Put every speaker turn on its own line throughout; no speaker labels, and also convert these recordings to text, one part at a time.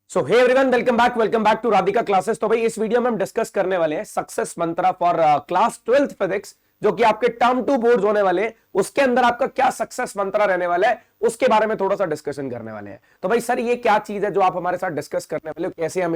So hey everyone, welcome back to Radhika classes. तो भाई इस वीडियो में हम डिस्कस करने वाले हैं success Mantra for class 12th physics, जो कि आपके टर्म 2 बोर्ड्स होने वाले हैं। उसके अंदर आपका क्या सक्सेस मंत्रा रहने वाला है उसके बारे में थोड़ा सा डिस्कशन करने वाले हैं। तो भाई सर, ये क्या चीज है जो आप हमारे साथ डिस्कस करने वाले हो, कैसे हम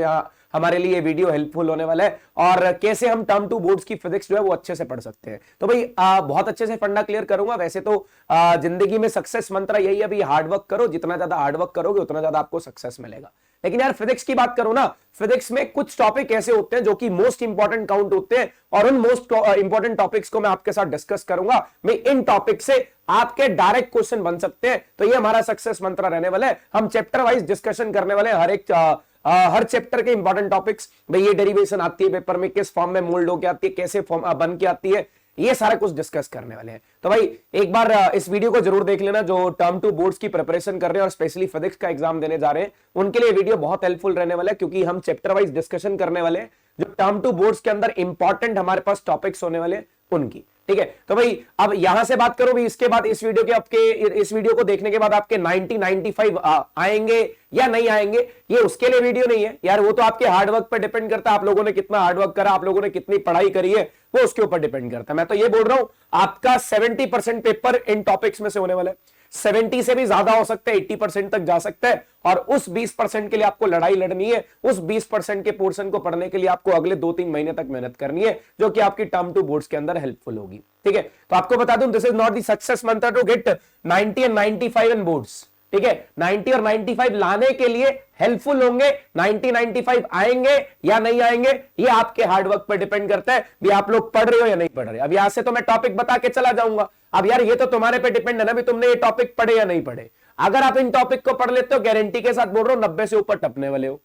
हमारे लिए वीडियो हेल्पफुल होने वाला है और कैसे हम टर्म 2 बोर्ड्स की फिजिक्स जो है वो अच्छे से पढ़ सकते हैं। तो भाई बहुत अच्छे से फंडा क्लियर करूंगा। वैसे तो जिंदगी में सक्सेस मंत्रा यही है, अभी हार्डवर्क करो, जितना ज्यादा हार्डवर्क करोगे उतना ज्यादा आपको सक्सेस मिलेगा। लेकिन यार फिजिक्स की बात करो ना, फिजिक्स में कुछ टॉपिक ऐसे होते हैं जो कि मोस्ट इंपॉर्टेंट काउंट होते हैं और उन मोस्ट इंपॉर्टेंट टॉपिक्स को मैं आपके साथ डिस्कस करूंगा। मैं इन टॉपिक से आपके डायरेक्ट क्वेश्चन बन सकते हैं। तो ये हमारा सक्सेस मंत्र रहने वाला है। हम चैप्टर वाइज डिस्कशन करने वाले हैं, हर चैप्टर के इंपॉर्टेंट टॉपिक्स। भाई ये डेरिवेशन आती है पेपर में, किस फॉर्म में मोल्ड होकर आती है, कैसे फॉर्म बन के आती है, ये सारा कुछ डिस्कस करने वाले हैं। तो भाई एक बार इस वीडियो को जरूर देख लेना। जो टर्म 2 बोर्ड्स की प्रिपरेशन कर रहे हैं और स्पेशली फिजिक्स का एग्जाम देने जा रहे हैं, उनके लिए वीडियो बहुत हेल्पफुल रहने वाला है, क्योंकि हम चैप्टर वाइज डिस्कशन करने वाले हैं। जो टर्म 2 बोर्ड्स के अंदर इंपॉर्टेंट हमारे पास टॉपिक्स होने वाले उनकी, ठीक है। तो भाई अब यहां से बात करो भी, इसके बाद इस वीडियो को देखने के बाद आपके 90-95 आएंगे या नहीं आएंगे, ये उसके लिए वीडियो नहीं है यार। वो तो आपके हार्डवर्क पर डिपेंड करता है, आप लोगों ने कितना हार्डवर्क करा, आप लोगों ने कितनी पढ़ाई करी है, वो उसके ऊपर डिपेंड करता है। मैं तो ये बोल रहा हूं, आपका 70% पेपर इन टॉपिक्स में से होने वाला है। 70 से भी ज्यादा हो सकता है, 80% तक जा सकता है। और उस 20% के लिए आपको लड़ाई लड़नी है। उस 20% के पोर्शन को पढ़ने के लिए आपको अगले 2-3 महीने तक मेहनत करनी है, जो कि आपकी टर्म 2 बोर्ड्स के अंदर हेल्पफुल होगी, ठीक है। तो आपको बता दूं, this is not the success mantra to get 90 and 95 in boards, ठीक है। 90 और 95 लाने के लिए हेल्पफुल होंगे। 90-95 आएंगे या नहीं आएंगे, ये आपके हार्डवर्क पर डिपेंड करता है भी आप लोग पढ़ रहे हो या नहीं पढ़ रहे। अब यहां से तो मैं टॉपिक बता के चला जाऊंगा। अब यार ये तो तुम्हारे पे डिपेंड है ना भी तुमने ये टॉपिक पढ़े या नहीं पढ़े। अगर आप इन टॉपिक को पढ़ लेते हो, गारंटी के साथ बोल रहा हूं, 90 से ऊपर टपने वाले हो।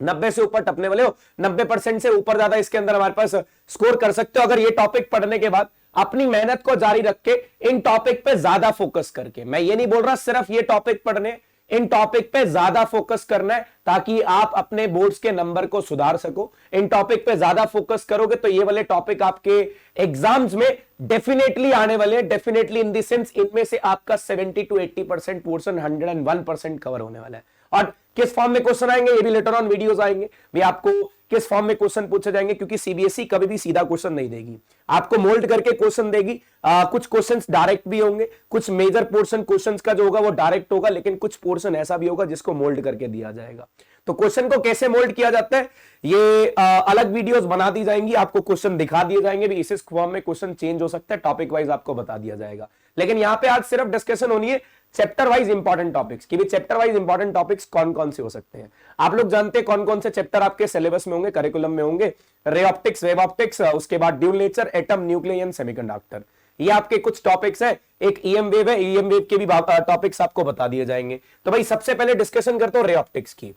90 से ऊपर टपने वाले हो, 90% से ऊपर ज्यादा इसके अंदर हमारे पास स्कोर कर सकते हो, अगर ये टॉपिक पढ़ने के बाद अपनी मेहनत को जारी रख के इन टॉपिक पे ज्यादा फोकस करके। मैं ये नहीं बोल रहा सिर्फ ये टॉपिक पढ़ने, इन टॉपिक पे ज्यादा फोकस करना है ताकि आप अपने बोर्ड्स के नंबर को सुधार सको। इन टॉपिक पे ज्यादा फोकस करोगे तो ये वाले टॉपिक आपके एग्जाम्स में डेफिनेटली आने वाले हैं। डेफिनेटली इन द सेंस इनमें से आपका 70 to 80% पोर्शन 101% कवर होने वाला है। और किस फॉर्म में क्वेश्चन आएंगे ये भी लेटर ऑन वीडियोस आएंगे भी, आपको किस फॉर्म में क्वेश्चन पूछे जाएंगे, क्योंकि सीबीएसई कभी भी सीधा क्वेश्चन नहीं देगी, आपको मोल्ड करके क्वेश्चन देगी। कुछ क्वेश्चंस डायरेक्ट भी होंगे, कुछ मेजर पोर्शन क्वेश्चंस का जो होगा वो डायरेक्ट होगा, लेकिन कुछ पोर्शन ऐसा भी होगा जिसको मोल्ड करके दिया जाएगा। तो क्वेश्चन को कैसे मोल्ड किया जाता है ये अलग वीडियोस बना दी जाएंगी, आपको क्वेश्चन दिखा दिए जाएंगे भी, इस फॉर्म में क्वेश्चन चेंज हो सकता है, टॉपिक वाइज आपको बता दिया जाएगा। लेकिन यहां पे आज सिर्फ डिस्कशन होनी है चैप्टर वाइज इंपॉर्टेंट टॉपिक्स की भी। चैप्टर वाइज इंपॉर्टेंट टॉपिक्स कौन कौन से हो सकते हैं, आप लोग जानते हैं कौन कौन से चैप्टर आपके सिलेबस में होंगे, करिकुलम में होंगे। रे ऑप्टिक्स, वेव ऑप्टिक्स, उसके बाद dual nature, atom, nuclear and semiconductor, ये आपके कुछ टॉपिक्स हैं। एक ईएम वेव है, ईएम वेव के भी टॉपिक्स आपको बता दिए जाएंगे। तो भाई सबसे पहले डिस्कशन करते हो रे ऑप्टिक्स की।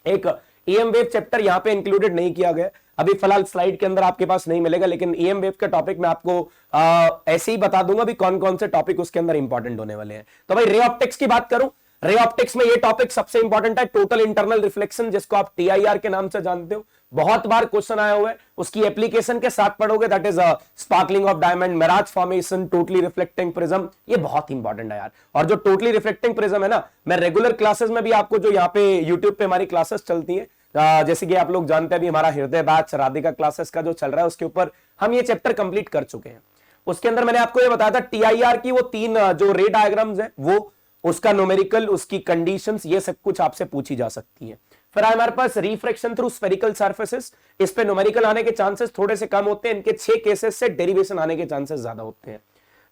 एक ईएम वेव चैप्टर यहां पे इंक्लूडेड नहीं किया गया, अभी फिलहाल स्लाइड के अंदर आपके पास नहीं मिलेगा, लेकिन ईएम वेव का टॉपिक मैं आपको ऐसे ही बता दूंगा भी कौन कौन से टॉपिक उसके अंदर इंपॉर्टेंट होने वाले हैं। तो भाई रे ऑप्टिक्स की बात करूं, रे ऑप्टिक्स में ये टॉपिक सबसे इंपॉर्टेंट है, टोटल इंटरनल रिफ्लेक्शन, जिसको आप टीआईआर के नाम से जानते हो। बहुत बार क्वेश्चन आया हुआ है, उसकी एप्लीकेशन के साथ पढ़ोगे, that is sparkling of diamond, mirage formation, totally reflecting prism, ये बहुत इंपॉर्टेंट है यार। और जो टोटली रिफ्लेक्टिंग प्रिज्म है ना, मैं रेगुलर क्लासेस में भी आपको, जो यहाँ पे यूट्यूब पे हमारी क्लासेस चलती है, जैसे कि आप लोग जानते हैं अभी हमारा हृदय बैच राधिका क्लासेस का जो चल रहा है, उसके ऊपर हम ये चैप्टर कंप्लीट कर चुके हैं। उसके अंदर मैंने आपको ये बताया था टीआईआर की वो 3 जो रे डायग्राम्स है, वो उसका न्यूमेरिकल, उसकी कंडीशंस, ये सब कुछ आपसे पूछी जा सकती है। फिर हमारे पास रिफ्रैक्शन थ्रू स्फेरिकल सरफेसेस, इस पे न्यूमेरिकल आने के चांसेस थोड़े से कम होते हैं, इनके 6 केसेस से डेरिवेशन आने के चांसेस ज्यादा होते हैं।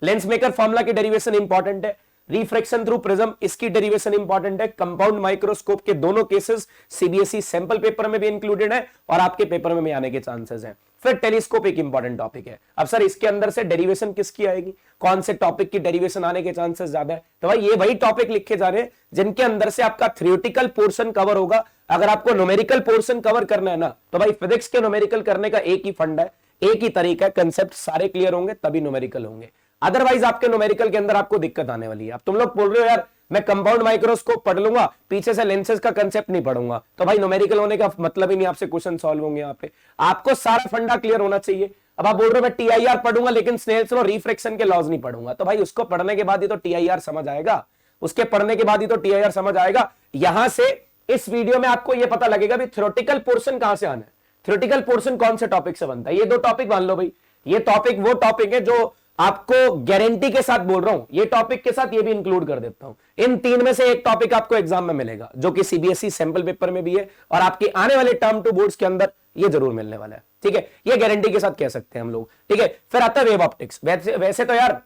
लेंस मेकर फॉर्मूला की डेरिवेशन इंपॉर्टेंट है। रिफ्रैक्शन थ्रू प्रिज्म, इसकी डेरिवेशन इंपॉर्टेंट है। कंपाउंड माइक्रोस्कोप के दोनों केसेस सीबीएसई सैंपल पेपर में भी इंक्लूडेड है और आपके पेपर में भी आने के चांसेस हैं। फिर टेलीस्कोप एक इंपॉर्टेंट टॉपिक है। अब सर इसके अंदर से डेरिवेशन किसकी आएगी, कौन से टॉपिक की डेरिवेशन आने के चांसेस ज्यादा है, तो भाई ये वही टॉपिक लिखे जा रहे हैं जिनके अंदर से आपका थ्योरेटिकल पोर्शन कवर होगा। अगर आपको न्यूमेरिकल पोर्शन कवर करना है ना, तो भाई फिजिक्स के न्यूमेरिकल करने का एक ही फंड है, एक ही तरीका है, कंसेप्ट सारे क्लियर होंगे तभी न्यूमेरिकल होंगे। अदरवाइज आपके न्यूमेरिकल के अंदर आपको दिक्कत आने वाली है। अब तुम लोग बोल रहे हो यार मैं कंपाउंड माइक्रोस्कोप पढ़ लूंगा, पीछे से लेंसेज का कंसेप्ट नहीं पढ़ूंगा, तो भाई न्यूमेरिकल होने का मतलब ही नहीं, आपसे क्वेश्चन सॉल्व होंगे। यहाँ पे आपको सारा फंडा क्लियर होना चाहिए। अब आप बोल रहे हो मैं टीआईआर पढ़ूंगा लेकिन स्नेल्स लॉ, रिफ्रैक्शन के लॉज नहीं पढ़ूंगा, तो भाई उसको पढ़ने के बाद ही तो टीआईआर समझ आएगा, उसके पढ़ने के बाद ही तो टीआईआर समझ आएगा। यहां से इस वीडियो में आपको यह पता लगेगा भी थ्योरेटिकल पोर्शन कहां से आना है, थ्योरेटिकल पोर्शन कौन से टॉपिक से बनता है। ये दो टॉपिक मान लो भाई, ये टॉपिक वो टॉपिक है जो आपको गारंटी के साथ बोल रहा हूं, ये टॉपिक के साथ ये भी इंक्लूड कर देता हूं। इन तीन में से एक टॉपिक आपको एग्जाम में मिलेगा जो कि सीबीएसई सैंपल पेपर में भी है और आपके आने वाले टर्म टू बोर्ड्स के अंदर ये जरूर मिलने वाला है, ठीक है, ये गारंटी के साथ कह सकते हैं हम लोग, ठीक है। फिर आता है वेव ऑप्टिक्स। वैसे तो यार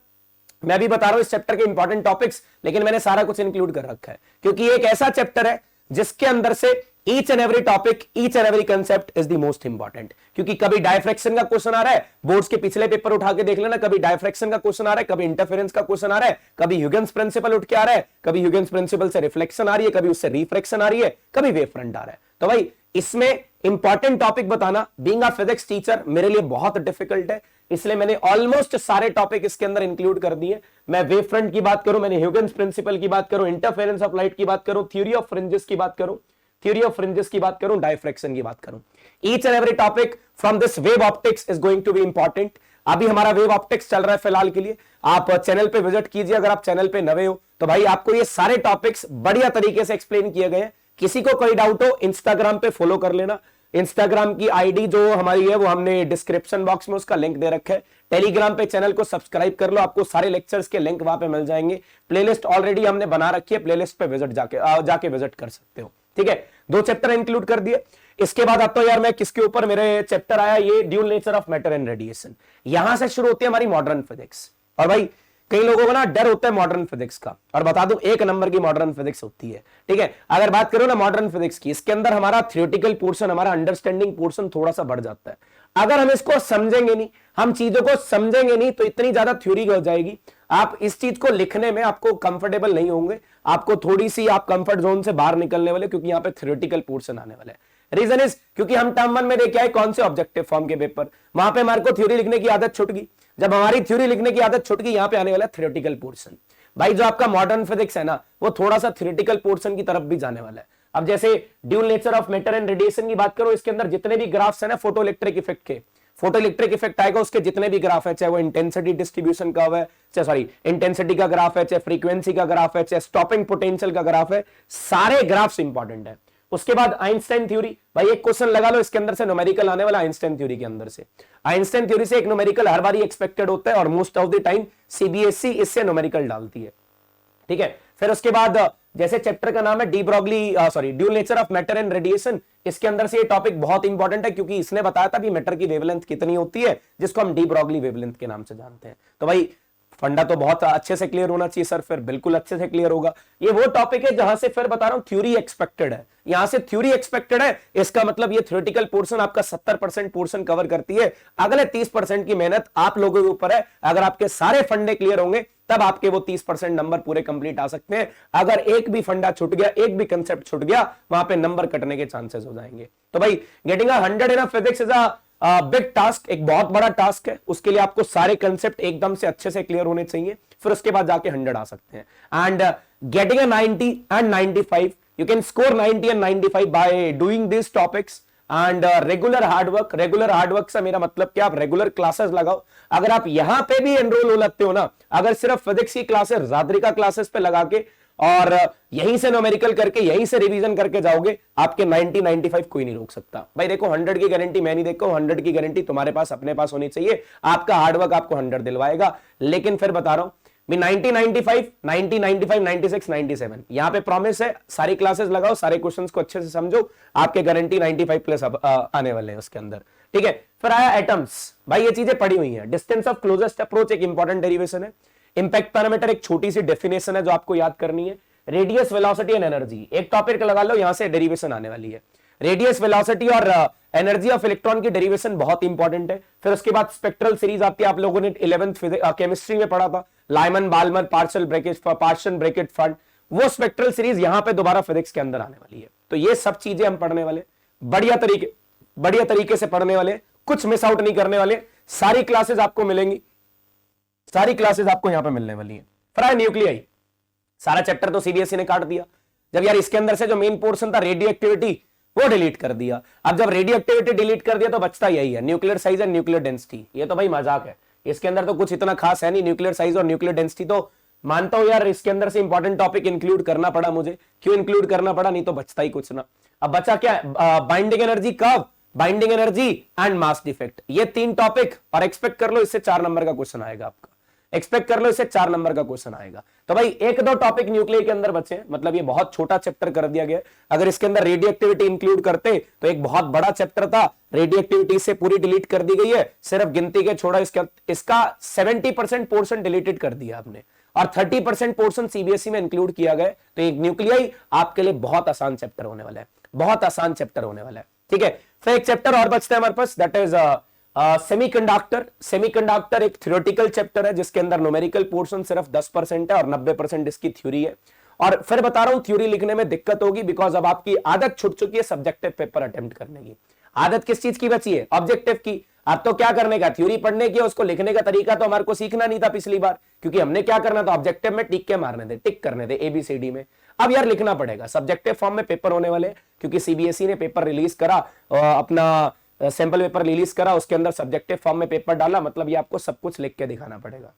मैं भी बता रहा हूं इस चैप्टर के इंपॉर्टेंट टॉपिक्स, लेकिन मैंने सारा कुछ इंक्लूड कर रखा है क्योंकि ये एक ऐसा चैप्टर है जिसके अंदर से each and every topic, each and every concept is the most important. क्योंकि कभी डायफ्रैक्शन का क्वेश्चन आ रहा है, बोर्ड्स के पिछले पेपर उठा के देख लेना, कभी डायफ्रैक्शन का क्वेश्चन आ रहा है, कभी इंटरफेरेंस का क्वेश्चन आ रहा है, कभी ह्यूजेंस प्रिंसिपल उठ के आ रहा है, कभी ह्यूजेंस प्रिंसिपल से रिफ्लेक्शन आ रही है, कभी उससे रिफ्रैक्शन आ रही है, कभी वेव फ्रंट आ रहा है। तो भाई इसमें इंपॉर्टेंट टॉपिक बताना बीइंग अ फिजिक्स टीचर मेरे लिए बहुत डिफिकल्ट है, इसलिए मैंने ऑलमोस्ट सारे टॉपिक इसके अंदर इंक्लूड कर दिए। मैं वेव फ्रंट की बात करूं, मैंने ह्यूजेंस प्रिंसिपल की बात करूं, इंटरफेरेंस ऑफ लाइट की बात करूं, थ्योरी ऑफ फ्रिंजेस की बात करूं, डायफ्रैक्शन की बात करूं, each and every topic from this wave optics is going to be important. अभी हमारा वेव ऑप्टिक्स चल रहा है फिलहाल के लिए, आप चैनल पे विजिट कीजिए अगर आप चैनल पे नए हो तो भाई आपको ये सारे टॉपिक्स बढ़िया तरीके से एक्सप्लेन किए गए हैं। किसी को कोई डाउट हो इंस्टाग्राम पे फॉलो कर लेना, इंस्टाग्राम की आईडी जो हमारी है वो हमने डिस्क्रिप्शन बॉक्स में उसका लिंक दे रखा है। टेलीग्राम पे चैनल को सब्सक्राइब कर लो, आपको सारे लेक्चर्स के लिंक वहां पे मिल जाएंगे। प्लेलिस्ट ऑलरेडी हमने बना रखी है, प्लेलिस्ट पे विजिट जाके विजिट कर सकते हो, ठीक है। 2 चैप्टर इंक्लूड कर दिए। इसके बाद आता हूं यार मैं किसके ऊपर, मेरे चैप्टर आया ये dual nature of matter and radiation. यहां से शुरू होती है हमारी मॉडर्न फिजिक्स। और भाई कई लोगों को ना डर होता है मॉडर्न फिजिक्स का, और बता दूं 1 नंबर की मॉडर्न फिजिक्स होती है, ठीक है। अगर बात करो ना मॉडर्न फिजिक्स की, इसके अंदर हमारा थ्योरेटिकल पोर्शन, हमारा अंडरस्टैंडिंग पोर्शन थोड़ा सा बढ़ जाता है। अगर हम इसको समझेंगे नहीं, हम चीजों को समझेंगे नहीं तो इतनी ज्यादा थ्योरी हो जाएगी, आप इस चीज को लिखने में आपको कंफर्टेबल नहीं होंगे, आपको थोड़ी सी आप कंफर्ट जोन से बाहर निकलने वाले, क्योंकि यहाँ पे थ्योरेटिकल पोर्शन आने वाला है। रीजन इज क्योंकि हम टर्म 1 में देखे आए कौन से ऑब्जेक्टिव फॉर्म के पेपर, वहां पे हमारे को थ्योरी लिखने की आदत छूट गई। जब हमारी थ्योरी लिखने की आदत छूट गई, यहाँ पे आने वाला थ्योरेटिकल पोर्शन। भाई जो आपका मॉडर्न फिजिक्स है ना, वो थोड़ा सा थ्योरेटिकल पोर्शन की तरफ भी जाने वाला है। अब जैसे dual nature of matter and radiation की बात करो, इसके अंदर जितने भी ग्राफ्स है ना फोटो इलेक्ट्रिक इफेक्ट के, फोटो इलेक्ट्रिक इफेक्ट आएगा उसके जितने भी ग्राफ है, चाहे वो इंटेंसिटी डिस्ट्रीब्यूशन का है, चाहे सॉरी इंटेंसिटी का ग्राफ है, चाहे फ्रीक्वेंसी का ग्राफ है, चाहे स्टॉपिंग पोटेंशियल का ग्राफ है, सारे ग्राफ्स इंपॉर्टेंट है। उसके बाद आइंस्टाइन थ्योरी, भाई एक क्वेश्चन लगा लो इसके अंदर से न्यूमेरिकल आने वाला आइंस्टाइन थ्योरी के अंदर से। आइंस्टाइन थ्योरी से एक न्यूमेरिकल हर बार एक्सपेक्टेड होता है और most of the time CBSE इससे न्यूमेरिकल डालती है, ठीक है। फिर उसके बाद जैसे चैप्टर का नाम है de Broglie dual nature of matter and radiation, इसके अंदर से ये टॉपिक बहुत इंपॉर्टेंट है क्योंकि इसने बताया था कि मैटर की वेवलेंथ कितनी होती है, जिसको हम डी ब्रॉगली वेवलेंथ के नाम से जानते हैं। तो भाई फंडा तो बहुत अच्छे से क्लियर होना चाहिए सर, फिर बिल्कुल अच्छे से क्लियर होगा। ये वो टॉपिक है जहां से फिर बता रहा हूं थ्योरी एक्सपेक्टेड है, यहां से थ्योरी एक्सपेक्टेड है, इसका मतलब ये थ्योरेटिकल पोर्शन आपका 70% पोर्शन कवर करती है। अगले 30% की मेहनत आप लोगों के ऊपर है। अगर आपके सारे फंडे क्लियर होंगे तब आपके वो 30% नंबर पूरे कंप्लीट आ सकते हैं। अगर एक भी फंडा छूट गया, एक भी कंसेप्ट छूट गया, वहां पे नंबर कटने के चांसेस हो जाएंगे। तो भाई getting 100 in physics is a big task, एक बहुत बड़ा टास्क है। उसके लिए आपको सारे कंसेप्ट एकदम से अच्छे से क्लियर होने चाहिए, फिर उसके बाद जाके 100 आ सकते हैं। And getting 90 and 95, you can score 90 and 95 by doing this topics and regular hard work. Regular hard work से मेरा मतलब कि आप रेगुलर क्लासेस लगाओ। अगर आप यहां पे भी एनरोल हो लगते हो ना, अगर सिर्फ फिजिक्स की क्लासेस रात्रि क्लासेस पे लगा के और यहीं से न्यूमेरिकल करके यहीं से रिवीजन करके जाओगे, आपके 90 95 कोई नहीं रोक सकता। भाई देखो 100 की गारंटी मैं नहीं देखता हूं, 100 की गारंटी तुम्हारे पास अपने पास होनी चाहिए। आपका हार्डवर्क आपको 100 दिलवाएगा। लेकिन फिर बता रहा हूं 90 95 90 95 96 97 यहां पे प्रॉमिस है। सारी क्लासेस लगाओ, सारे क्वेश्चंस को अच्छे से समझो, आपके गारंटी 95 प्लस आने वाले हैं उसके अंदर, ठीक है। फिर आया एटम्स, भाई ये चीजें पड़ी हुई हैं। डिस्टेंस ऑफ क्लोजेस्ट अप्रोच एक इंपॉर्टेंट डेरिवेशन है। इंपैक्ट पैरामीटर एक छोटी सी डेफिनेशन है जो आपको याद करनी है। रेडियस, वेलोसिटी एंड एनर्जी एक टॉपिक लगा लो, यहां से डेरिवेशन आने वाली है। रेडियस, वेलोसिटी और एनर्जी ऑफ इलेक्ट्रॉन की डेरिवेशन बहुत इंपॉर्टेंट है। फिर उसके बाद स्पेक्ट्रल सीरीज आती है, आप लोगों ने 11th केमिस्ट्री में पढ़ा था, लाइमन बाल्मर पार्शियल ब्रैकेट फंड, वो स्पेक्ट्रल सीरीज यहां पे दोबारा फिजिक्स के अंदर आने वाली है। तो ये सब चीजें हम पढ़ने वाले, बढ़िया तरीके से पढ़ने वाले, कुछ मिस आउट नहीं करने वाले। सारी क्लासेस आपको मिलेंगी, सारी क्लासेस आपको यहां पे मिलने वाली है। फिर न्यूक्लियाई, सारा चैप्टर तो सीबीएसई ने काट दिया। जब यार इसके अंदर से जो मेन पोर्शन था रेडियो एक्टिविटी, वो डिलीट कर दिया। अब जब रेडियो एक्टिविटी डिलीट कर दिया तो बचता यही है, nuclear size and nuclear density. ये तो भाई मजाक है, इसके अंदर तो कुछ इतना खास है नहीं। न्यूक्लियर साइज और न्यूक्लियर डेंसिटी तो मानता हूं यार इसके अंदर से इंपॉर्टेंट टॉपिक इंक्लूड करना पड़ा मुझे, क्यों इंक्लूड करना पड़ा, नहीं तो बचता ही कुछ ना। अब बचा क्या, binding energy curve, binding energy and mass defect, ये 3 टॉपिक, और एक्सपेक्ट कर लो इससे 4 नंबर का क्वेश्चन आएगा आपका, एक्सपेक्ट कर लो इससे 4 नंबर का क्वेश्चन आएगा। तो भाई 1-2 टॉपिक न्यूक्लियर के अंदर बचे, मतलब ये बहुत छोटा चैप्टर कर दिया गया। अगर इसके अंदर रेडियो एक्टिविटी इंक्लूड करते तो एक बहुत बड़ा चैप्टर था, रेडियो एक्टिविटी से पूरी डिलीट कर दी गई है, सिर्फ गिनती के छोड़ा इसका 70% पोर्शन डिलीटेड कर दिया आपने, और 30% पोर्शन सीबीएसई में इंक्लूड किया गया। तो एक न्यूक्लियाई आपके लिए बहुत आसान चैप्टर होने वाला है, बहुत आसान चैप्टर होने वाला है, ठीक है। फिर एक चैप्टर और बचता है हमारे पास, दैट इज सेमीकंडक्टर। सेमीकंडक्टर एक थ्योरेटिकल चैप्टर है जिसके अंदर न्यूमेरिकल पोर्शन सिर्फ 10% है और 90% इसकी थ्योरी है। और फिर बता रहा हूं थ्योरी लिखने में दिक्कत होगी, बिकॉज अब आपकी आदत छूट चुकी है सब्जेक्टिव पेपर अटेम्प्ट करने की। आदत किस चीज की बची है, ऑब्जेक्टिव की। अब तो क्या करने का, थ्योरी पढ़ने की, उसको लिखने का तरीका तो हमारे को सीखना नहीं था पिछली बार, क्योंकि हमने क्या करना था, ऑब्जेक्टिव में टिक के मारने थे, टिक करने थे ABCD में। अब यार लिखना पड़ेगा, सब्जेक्टिव फॉर्म में पेपर होने वाले, क्योंकि सीबीएसई ने पेपर रिलीज करा, अपना सैंपल पेपर रिलीज करा, उसके अंदर सब्जेक्टिव फॉर्म में पेपर डाला, मतलब ये आपको सब कुछ लिख के दिखाना पड़ेगा।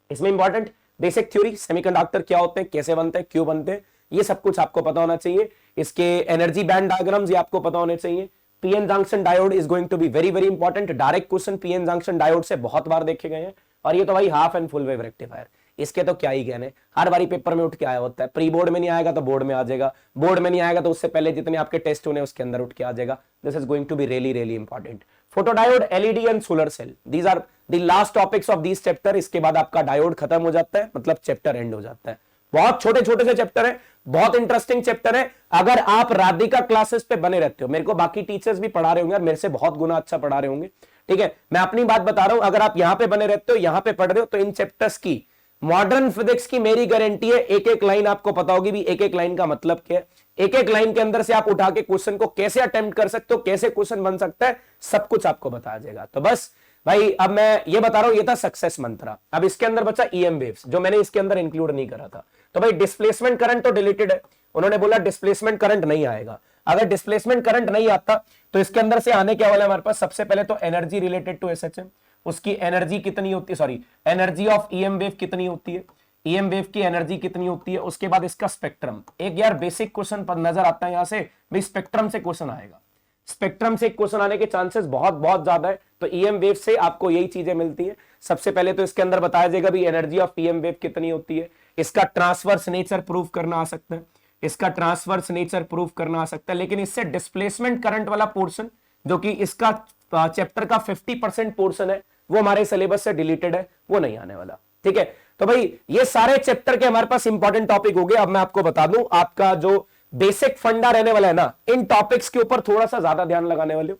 इसमें इंपॉर्टेंट बेसिक थ्योरी, सेमीकंडक्टर क्या होते हैं, कैसे बनते हैं, क्यों बनते हैं, ये सब कुछ आपको पता होना चाहिए। इसके एनर्जी बैंड डायग्राम्स ये आपको पता होने चाहिए। PN junction diode is going to be very very important, direct question PN junction diode से बहुत बार देखे गए हैं। और ये तो भाई half and full wave rectifier, इसके तो क्या ही कहने, हर बारी पेपर में उठ के आया होता है। प्री बोर्ड में नहीं आएगा तो बोर्ड में आ जाएगा, बोर्ड में नहीं आएगा तो उससे पहले जितने आपके टेस्ट होने उसके अंदर उठ के आ जाएगा। This is going to be really really important. Photodiode, LED and solar cell, these are the last topics of this chapter. इसके बाद आपका डायोड खत्म हो जाता है, मतलब चैप्टर एंड हो जाता है। बहुत छोटे छोटे से चैप्टर है, बहुत इंटरेस्टिंग चैप्टर है। अगर आप राधिका क्लासेस पे बने रहते हो, मेरे को बाकी टीचर्स भी पढ़ा रहे होंगे और मेरे से बहुत गुना अच्छा पढ़ा रहे होंगे, ठीक है, मैं अपनी बात बता रहा हूं। अगर आप यहां पे बने रहते हो, यहां पे पढ़ रहे हो, तो इन चैप्टर्स की, मॉडर्न फिजिक्स की मेरी गारंटी है, एक एक लाइन आपको पता होगी भी, एक एक लाइन का मतलब क्या है, एक एक लाइन के अंदर से आप उठा के क्वेश्चन को कैसे अटेम्प्ट कर सकते हो, कैसे क्वेश्चन बन सकता है, सब कुछ आपको बताया जाएगा। तो बस भाई अब मैं ये बता रहा हूं, ये था सक्सेस मंत्रा। अब इसके अंदर बचा ईएम वेव्स, जो मैंने इसके अंदर इंक्लूड नहीं करा था। तो भाई डिस्प्लेसमेंट करंट तो डिलीटेड है, उन्होंने बोला डिस्प्लेसमेंट करंट नहीं आएगा। अगर डिस्प्लेसमेंट करंट नहीं आता तो इसके अंदर से आने क्या वाला है हमारे पास, सबसे पहले तो एनर्जी रिलेटेड टू एसएचएम, उसकी एनर्जी कितनी होती है, sorry energy of EM wave कितनी होती है, ईएम वेव की एनर्जी कितनी होती है। उसके बाद इसका स्पेक्ट्रम, एक यार बेसिक क्वेश्चन पर नजर आता है यहां से भाई, स्पेक्ट्रम से क्वेश्चन आएगा, स्पेक्ट्रम से क्वेश्चन आने के चांसेस बहुत बहुत ज्यादा है। तो ईएम वेव से आपको यही चीजें मिलती है। सबसे पहले तो इसके अंदर बताया जाएगा भी एनर्जी ऑफ ईएम वेव कितनी होती है, इसका ट्रांसवर्स नेचर प्रूव करना आ सकता है, इसका ट्रांसवर्स नेचर प्रूव करना आ सकता है। लेकिन इससे डिस्प्लेसमेंट करंट वाला पोर्शन, जो कि इसका चैप्टर का 50% पोर्शन है, वो हमारे सिलेबस से डिलीटेड है, वो नहीं आने वाला, ठीक है। तो भाई ये सारे चैप्टर के हमारे पास इंपॉर्टेंट टॉपिक हो गए। अब मैं आपको बता दूं, आपका जो बेसिक फंडा रहने वाला है ना, इन टॉपिक्स के ऊपर थोड़ा सा ज्यादा ध्यान लगाने वाले हो,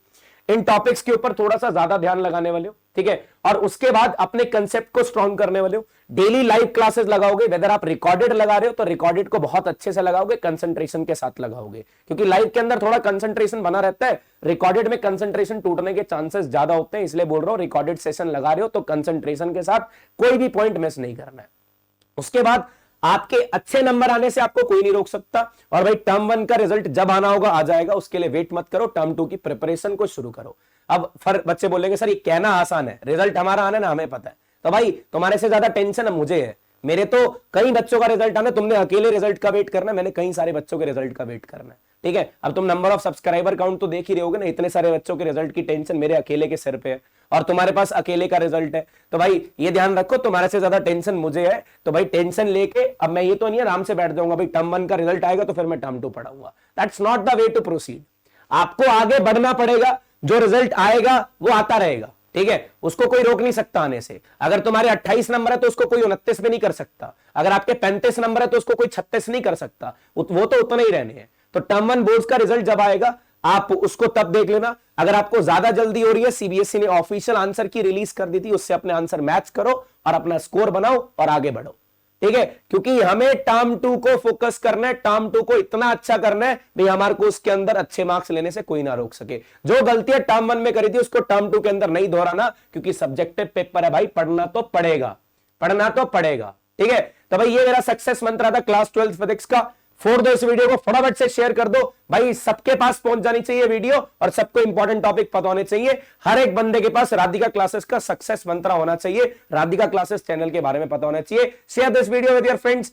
इन टॉपिक्स के ऊपर थोड़ा सा ज्यादा ध्यान लगाने वाले हो, ठीक है। और उसके बाद अपने कंसेप्ट को स्ट्रॉन्ग करने वाले हो। डेली लाइव क्लासेस लगाओगे, वेदर आप रिकॉर्डेड लगा रहे हो तो रिकॉर्डेड को बहुत अच्छे से लगाओगे, कंसंट्रेशन के साथ लगाओगे, क्योंकि लाइव के अंदर थोड़ा कंसंट्रेशन बना रहता है, रिकॉर्डेड में कंसंट्रेशन टूटने के चांसेस ज्यादा होते हैं। इसलिए बोल रहा हूं, रिकॉर्डेड सेशन लगा रहे हो तो कंसंट्रेशन के साथ कोई भी पॉइंट मिस नहीं करना है। उसके बाद आपके अच्छे नंबर आने से आपको कोई नहीं रोक सकता। और भाई टर्म 1 का रिजल्ट जब आना होगा आ जाएगा, उसके लिए वेट मत करो, टर्म 2 की प्रिपरेशन को शुरू करो। अब फिर बच्चे बोलेंगे सर ये कहना आसान है, रिजल्ट हमारा आना ना हमें पता है। तो भाई तुम्हारे से ज्यादा टेंशन अब मुझे है, मेरे तो कई बच्चों का रिजल्ट आना, तुमने अकेले रिजल्ट का वेट करना है, मैंने कई सारे बच्चों के रिजल्ट का वेट करना है, ठीक है। अब तुम नंबर ऑफ सब्सक्राइबर काउंट तो देख ही रहे होगे ना, इतने सारे बच्चों के रिजल्ट की टेंशन मेरे अकेले के सिर पे है, और तुम्हारे पास अकेले का रिजल्ट है। तो भाई ये ध्यान रखो, तुम्हारे से ज्यादा टेंशन मुझे है। तो भाई टेंशन लेके अब मैं ये तो नहीं आराम से बैठ जाऊंगा भाई टर्म 1 का रिजल्ट आएगा तो फिर मैं टर्म 2 पढ़ाऊंगा, that's not the way to proceed. आपको आगे बढ़ना पड़ेगा, जो रिजल्ट आएगा वो आता रहेगा, ठीक है, उसको कोई रोक नहीं सकता आने से। अगर तुम्हारे 28 नंबर है तो उसको कोई 29 पे नहीं कर सकता, अगर आपके 35 नंबर है तो उसको कोई 36 नहीं कर सकता, वो तो उतने ही रहने हैं। तो टर्म 1 बोर्ड्स का रिजल्ट जब आएगा आप उसको तब देख लेना। अगर आपको ज्यादा जल्दी हो रही है, सीबीएसई ने ऑफिशियल आंसर की रिलीज कर दी थी, उससे अपने आंसर मैच करो और अपना स्कोर बनाओ और आगे बढ़ो, ठीक है। क्योंकि हमें टर्म 2 को फोकस करना है, टर्म 2 को इतना अच्छा करना है भाई हमारे को उसके अंदर अच्छे मार्क्स लेने से कोई ना रोक सके। जो गलतियां टर्म 1 में करी थी उसको टर्म 2 के अंदर नहीं दोहराना, क्योंकि सब्जेक्टिव पेपर है भाई, पढ़ना तो पड़ेगा, पढ़ना तो पड़ेगा, ठीक है। तो भाई ये मेरा सक्सेस मंत्र था क्लास 12 फिजिक्स का। फोड़ दो इस वीडियो को, फटाफट से शेयर कर दो भाई, सबके पास पहुंच जानी चाहिए वीडियो और सबको इंपॉर्टेंट टॉपिक पता होने चाहिए। हर एक बंदे के पास राधिका क्लासेस का सक्सेस मंत्र होना चाहिए, राधिका क्लासेस चैनल के बारे में पता होना चाहिए। Share this video with your friends.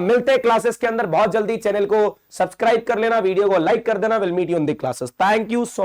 मिलते हैं क्लासेस के अंदर बहुत जल्दी। चैनल को सब्सक्राइब कर लेना, वीडियो को लाइक कर देना। Will meet you in the classes. Thank you so much.